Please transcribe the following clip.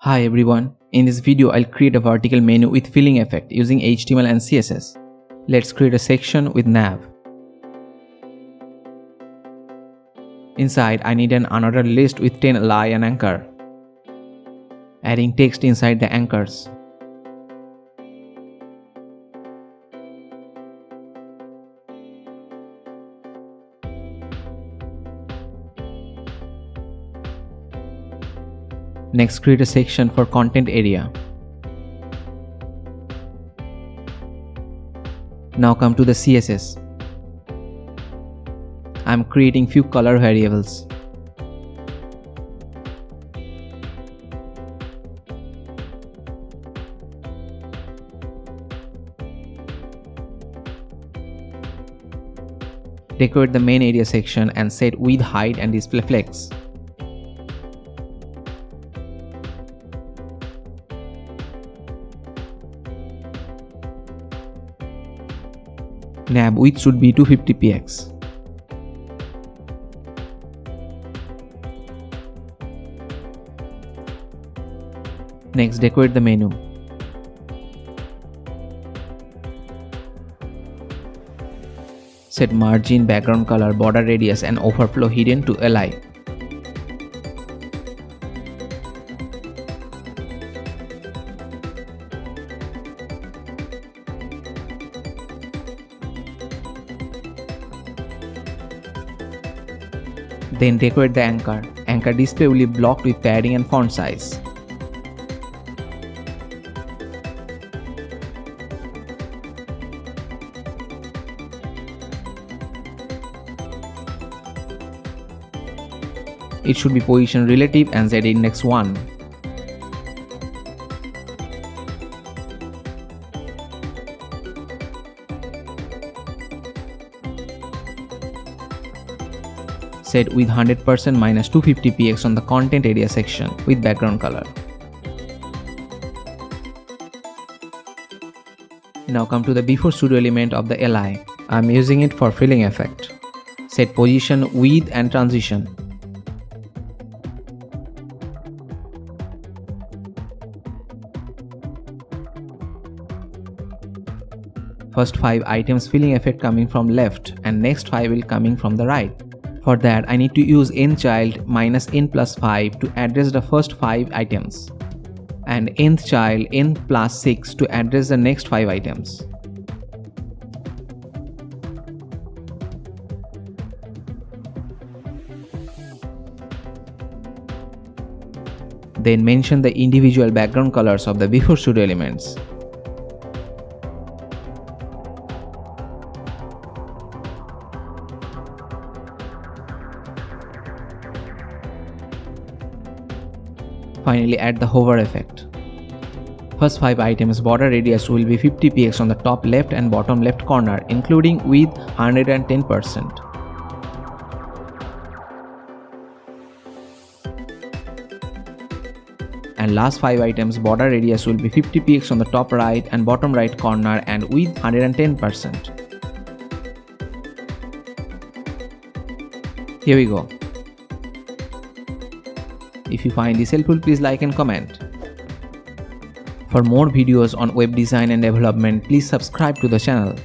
Hi everyone, in this video I'll create a vertical menu with filling effect using HTML and CSS. Let's create a section with nav. Inside I need an unordered list with 10 li and anchor. Adding text inside the anchors. Next, create a section for content area. Now come to the CSS. I'm creating few color variables. Decorate the main area section and set width, height and display flex. Nav width should be 250px. Next, decorate the menu. Set margin, background color, border radius and overflow hidden to li. Then decorate the anchor. Anchor display will be blocked with padding and font size. It should be position relative and z index 1. Set with 100% minus 250px on the content area section with background color. Now come to the before pseudo element of the li. I'm using it for filling effect. Set position, width and transition. First 5 items filling effect coming from left and next 5 will coming from the right. For that I need to use nChild minus n plus 5 to address the first 5 items and nthchild n plus 6 to address the next 5 items. Then mention the individual background colors of the before pseudo elements. Finally, add the hover effect. First 5 items border radius will be 50px on the top left and bottom left corner, including width 110%. And last 5 items border radius will be 50px on the top right and bottom right corner and width 110%. Here we go. If you find this helpful, please like and comment. For more videos on web design and development, please subscribe to the channel.